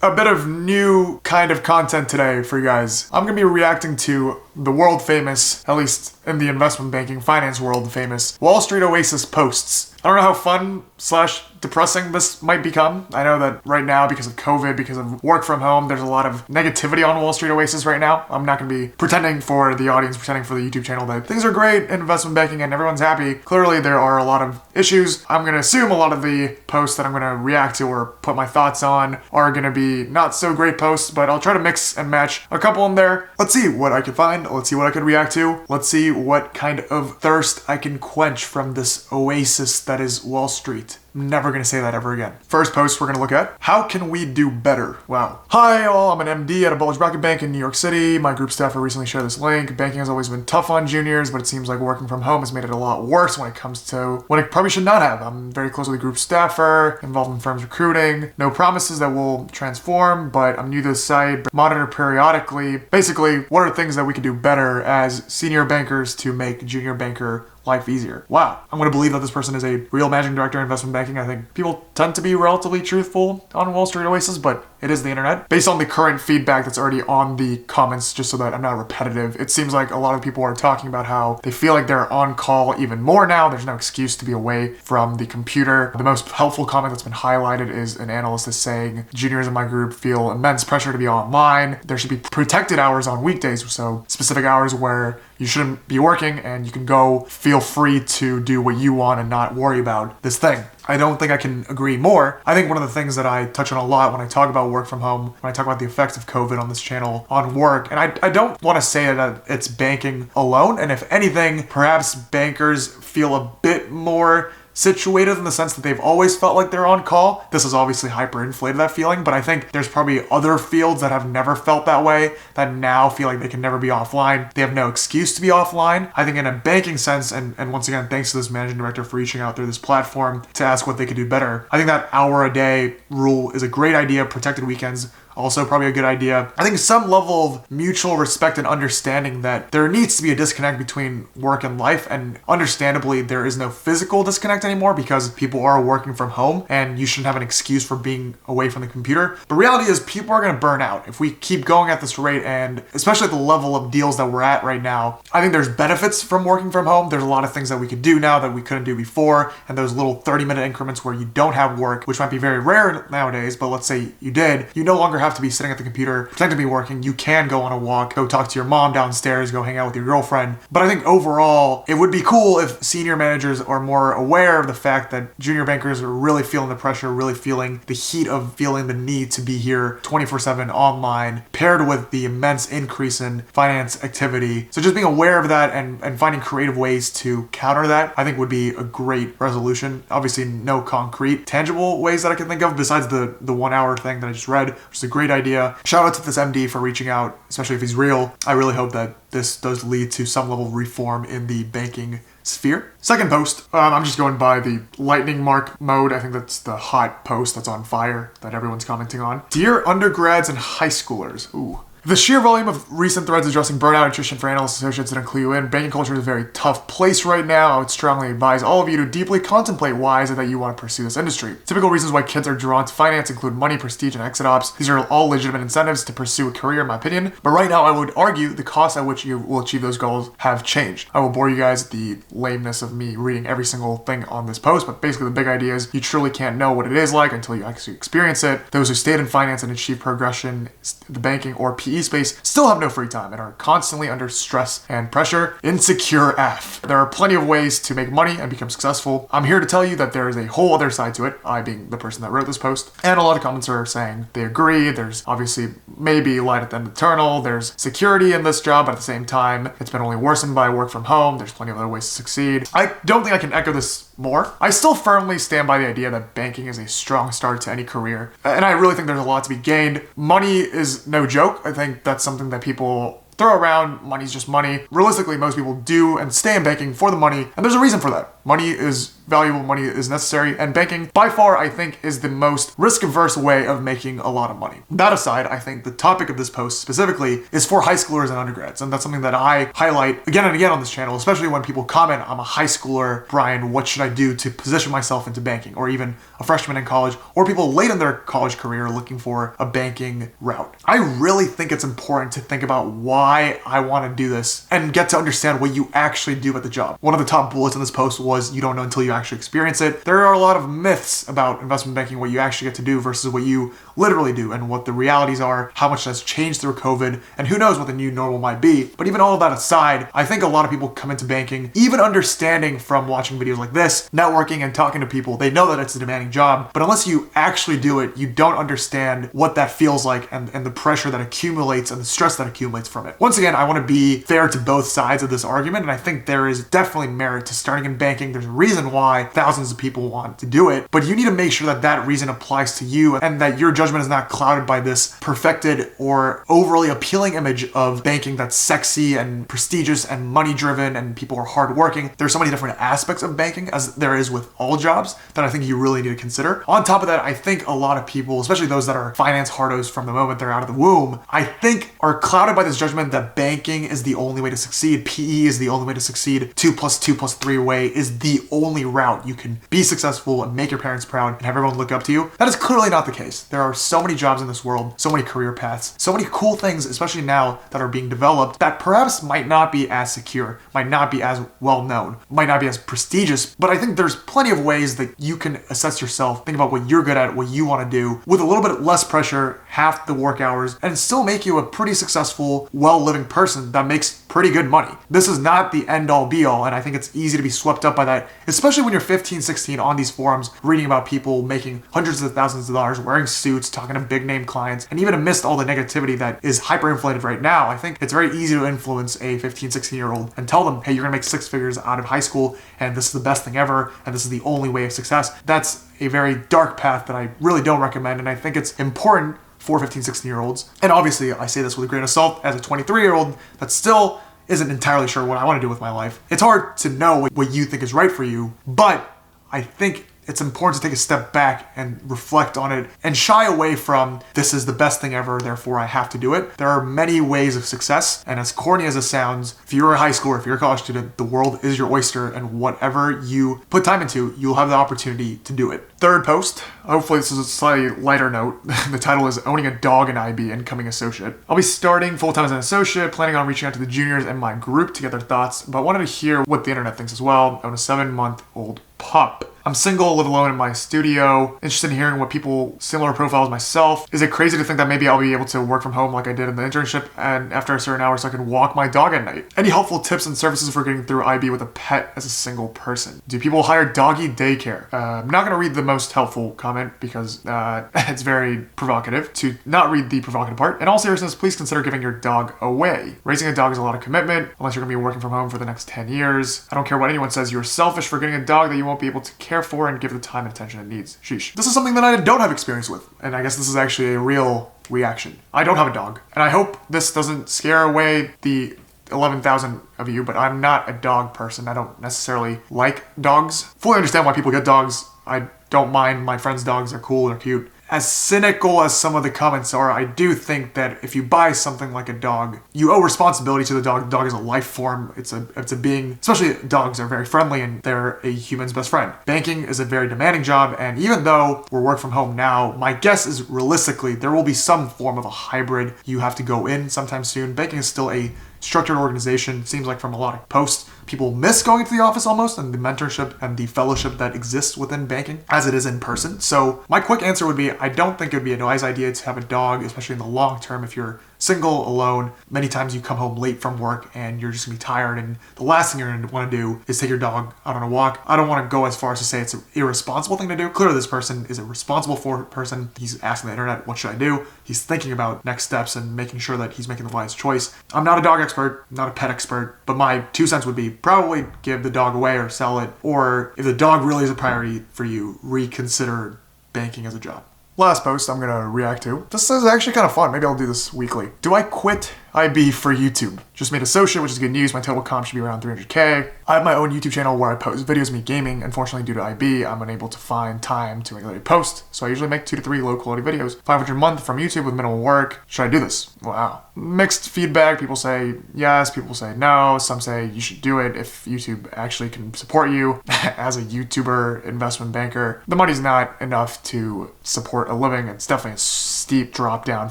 A bit of new kind of content today for you guys. I'm gonna be reacting to the world famous, at least in the investment banking finance world famous, Wall Street Oasis posts. I don't know how fun / depressing this might become. I know that right now, because of COVID, because of work from home, there's a lot of negativity on Wall Street Oasis right now. I'm not gonna be pretending for the audience, pretending for the YouTube channel that things are great in investment banking and everyone's happy. Clearly there are a lot of issues. I'm gonna assume a lot of the posts that I'm gonna react to or put my thoughts on are gonna be not so great posts, but I'll try to mix and match a couple in there. Let's see what I could find. Let's see what I could react to. Let's see what kind of thirst I can quench from this oasis that is Wall Street. I'm never gonna say that ever again. First post we're gonna look at, how can we do better? Wow. Hi all, I'm an MD at a bulge bracket bank in New York City. My group staffer recently shared this link. Banking has always been tough on juniors, but it seems like working from home has made it a lot worse when it comes to when it probably should not have. I'm very close with the group staffer, involved in firms recruiting. No promises that will transform, but I'm new to the site, monitor periodically. Basically, what are things that we could do better as senior bankers to make junior banker life easier? Wow. I'm going to believe that this person is a real managing director in investment banking. I think people tend to be relatively truthful on Wall Street Oasis, but it is the internet. Based on the current feedback that's already on the comments, just so that I'm not repetitive, it seems like a lot of people are talking about how they feel like they're on call even more now. There's no excuse to be away from the computer. The most helpful comment that's been highlighted is an analyst is saying, juniors in my group feel immense pressure to be online. There should be protected hours on weekdays, so specific hours where you shouldn't be working and you can go feel free to do what you want and not worry about this thing. I don't think I can agree more. I think one of the things that I touch on a lot when I talk about work from home, when I talk about the effects of COVID on this channel on work, and I don't want to say that it's banking alone, and if anything, perhaps bankers feel a bit more situated in the sense that they've always felt like they're on call. This is obviously hyperinflated, that feeling, but I think there's probably other fields that have never felt that way that now feel like they can never be offline. They have no excuse to be offline. I think in a banking sense, and once again, thanks to this managing director for reaching out through this platform to ask what they could do better. I think that hour a day rule is a great idea. Protected weekends, also probably a good idea. I think some level of mutual respect and understanding that there needs to be a disconnect between work and life, and understandably there is no physical disconnect anymore because people are working from home and you shouldn't have an excuse for being away from the computer. But reality is people are going to burn out if we keep going at this rate, and especially at the level of deals that we're at right now. I think there's benefits from working from home. There's a lot of things that we could do now that we couldn't do before, and those little 30-minute increments where you don't have work, which might be very rare nowadays, but let's say you did, you no longer have to be sitting at the computer, pretend to be working. You can go on a walk, go talk to your mom downstairs, go hang out with your girlfriend. But I think overall, it would be cool if senior managers are more aware of the fact that junior bankers are really feeling the pressure, really feeling the heat of feeling the need to be here 24/7 online, paired with the immense increase in finance activity. So just being aware of that and finding creative ways to counter that, I think would be a great resolution. Obviously, no concrete, tangible ways that I can think of besides the 1 hour thing that I just read, which is a great idea. Shout out to this MD for reaching out, especially if he's real. I really hope that this does lead to some level of reform in the banking sphere. Second post, I'm just going by the lightning mark mode. I think that's the hot post that's on fire that everyone's commenting on. Dear undergrads and high schoolers. Ooh. The sheer volume of recent threads addressing burnout attrition for analysts associates didn't clue you in. Banking culture is a very tough place right now. I would strongly advise all of you to deeply contemplate why is it that you want to pursue this industry. Typical reasons why kids are drawn to finance include money, prestige, and exit ops. These are all legitimate incentives to pursue a career, in my opinion. But right now, I would argue the costs at which you will achieve those goals have changed. I will bore you guys with the lameness of me reading every single thing on this post, but basically the big idea is you truly can't know what it is like until you actually experience it. Those who stayed in finance and achieved progression, the banking or PE space, still have no free time and are constantly under stress and pressure. Insecure F. There are plenty of ways to make money and become successful. I'm here to tell you that there is a whole other side to it, I being the person that wrote this post. And a lot of comments are saying they agree. There's obviously maybe light at the end of the tunnel. There's security in this job, but at the same time, it's been only worsened by work from home. There's plenty of other ways to succeed. I don't think I can echo this more. I still firmly stand by the idea that banking is a strong start to any career. And I really think there's a lot to be gained. Money is no joke. I think that's something that people throw around. Money's just money. Realistically, most people do and stay in banking for the money, and there's a reason for that. Money is valuable, money is necessary, and banking by far I think is the most risk-averse way of making a lot of money. That aside, I think the topic of this post specifically is for high schoolers and undergrads, and that's something that I highlight again and again on this channel, especially when people comment, I'm a high schooler, Brian, what should I do to position myself into banking? Or even a freshman in college, or people late in their college career looking for a banking route. I really think it's important to think about why I want to do this and get to understand what you actually do at the job. One of the top bullets in this post was you don't know until you actually experience it. There are a lot of myths about investment banking, what you actually get to do versus what you literally do, and what the realities are, how much that's changed through COVID, and who knows what the new normal might be. But even all of that aside, I think a lot of people come into banking, even understanding from watching videos like this, networking and talking to people, they know that it's a demanding job, but unless you actually do it, you don't understand what that feels like and the pressure that accumulates and the stress that accumulates from it. Once again, I want to be fair to both sides of this argument, and I think there is definitely merit to starting in banking. There's a reason why thousands of people want to do it, but you need to make sure that that reason applies to you and that your judgment is not clouded by this perfected or overly appealing image of banking that's sexy and prestigious and money driven and people are hardworking. There's so many different aspects of banking, as there is with all jobs, that I think you really need to consider. On top of that, I think a lot of people, especially those that are finance hardos from the moment they're out of the womb, I think are clouded by this judgment that banking is the only way to succeed. PE is the only way to succeed. 2 + 2 + 3 way is the only route you can be successful and make your parents proud and have everyone look up to you. That is clearly not the case. There are so many jobs in this world, so many career paths, so many cool things, especially now that are being developed, that perhaps might not be as secure, might not be as well known, might not be as prestigious, but I think there's plenty of ways that you can assess yourself, think about what you're good at, what you want to do, with a little bit less pressure, half the work hours, and still make you a pretty successful, well-living person that makes pretty good money. This is not the end-all be-all, and I think it's easy to be swept up by that, especially when you're 15, 16 on these forums, reading about people making hundreds of thousands of dollars, wearing suits, talking to big-name clients, and even amidst all the negativity that is hyperinflated right now, I think it's very easy to influence a 15, 16-year-old and tell them, hey, you're gonna make 6 figures out of high school, and this is the best thing ever, and this is the only way of success. That's a very dark path that I really don't recommend, and I think it's important for 15, 16-year-olds. And obviously, I say this with a grain of salt as a 23-year-old that still isn't entirely sure what I want to do with my life. It's hard to know what you think is right for you, but I think it's important to take a step back and reflect on it and shy away from this is the best thing ever, therefore I have to do it. There are many ways of success, and as corny as it sounds, if you're a high schooler, if you're a college student, the world is your oyster, and whatever you put time into, you'll have the opportunity to do it. Third post, hopefully this is a slightly lighter note. The title is Owning a Dog in IB, Incoming Associate. I'll be starting full-time as an associate, planning on reaching out to the juniors in my group to get their thoughts, but wanted to hear what the internet thinks as well. I own a 7-month-old pup. I'm single, live alone in my studio, interested in hearing what people similar profiles myself. Is it crazy to think that maybe I'll be able to work from home like I did in the internship and after a certain hour so I can walk my dog at night? Any helpful tips and services for getting through IB with a pet as a single person? Do people hire doggy daycare? I'm not going to read the most helpful comment because it's very provocative to not read the provocative part. In all seriousness, please consider giving your dog away. Raising a dog is a lot of commitment unless you're going to be working from home for the next 10 years. I don't care what anyone says, you're selfish for getting a dog that you won't be able to care for and give the time and attention it needs. Sheesh. This is something that I don't have experience with, and I guess this is actually a real reaction. I don't have a dog, and I hope this doesn't scare away the 11,000 of you, but I'm not a dog person. I don't necessarily like dogs. Fully understand why people get dogs. I don't mind my friends' dogs. They're cool, they're cute. As cynical as some of the comments are, I do think that if you buy something like a dog, you owe responsibility to the dog. The dog is a life form. It's a being, especially dogs are very friendly and they're a human's best friend. Banking is a very demanding job, and even though we're work from home now, my guess is realistically there will be some form of a hybrid. You have to go in sometime soon. Banking is still a structured organization. Seems like from a lot of posts, people miss going to the office almost, and the mentorship and the fellowship that exists within banking as it is in person. So my quick answer would be, I don't think it would be a wise idea to have a dog, especially in the long term. If you're single, alone, many times you come home late from work and you're just gonna be tired, and the last thing you're gonna wanna do is take your dog out on a walk. I don't wanna go as far as to say it's an irresponsible thing to do. Clearly this person is a responsible person. He's asking the internet, what should I do? He's thinking about next steps and making sure that he's making the wise choice. I'm not a dog expert, not a pet expert, but my 2 cents would be probably give the dog away or sell it, or if the dog really is a priority for you, reconsider banking as a job. Last post I'm gonna react to. This is actually kind of fun. Maybe I'll do this weekly. Do I quit IB for YouTube. Just made associate, which is good news. My total comp should be around 300K. I have my own YouTube channel where I post videos of me gaming. Unfortunately, due to IB, I'm unable to find time to regularly post. So I usually make 2 to 3 low quality videos. 500 a month from YouTube with minimal work. Should I do this? Wow. Mixed feedback. People say yes, people say no. Some say you should do it if YouTube actually can support you. As a YouTuber investment banker, the money's not enough to support a living. It's definitely a steep drop down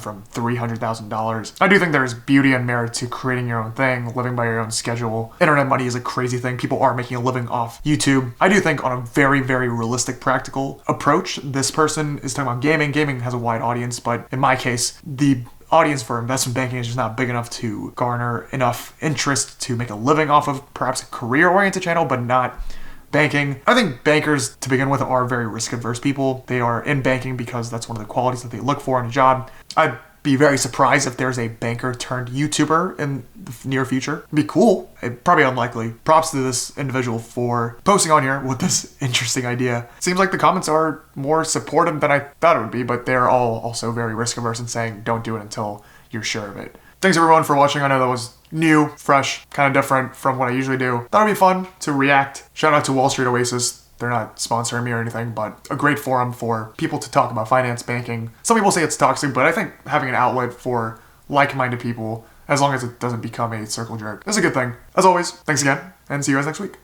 from $300,000. I do think there's beauty and merit to creating your own thing, living by your own schedule. Internet money is a crazy thing. People are making a living off YouTube. I do think on a very, very realistic, practical approach, this person is talking about gaming. Gaming has a wide audience, but in my case, the audience for investment banking is just not big enough to garner enough interest to make a living off of perhaps a career-oriented channel, but not banking. I think bankers, to begin with, are very risk-averse people. They are in banking because that's one of the qualities that they look for in a job. I'd be very surprised if there's a banker turned YouTuber in the near future. It'd be cool. Probably unlikely. Props to this individual for posting on here with this interesting idea. Seems like the comments are more supportive than I thought it would be, but they're all also very risk-averse and saying don't do it until you're sure of it. Thanks everyone for watching. I know that was new, fresh, kind of different from what I usually do. Thought it'd be fun to react. Shout out to Wall Street Oasis. They're not sponsoring me or anything, but a great forum for people to talk about finance, banking. Some people say it's toxic, but I think having an outlet for like-minded people, as long as it doesn't become a circle jerk, is a good thing. As always, thanks again, and see you guys next week.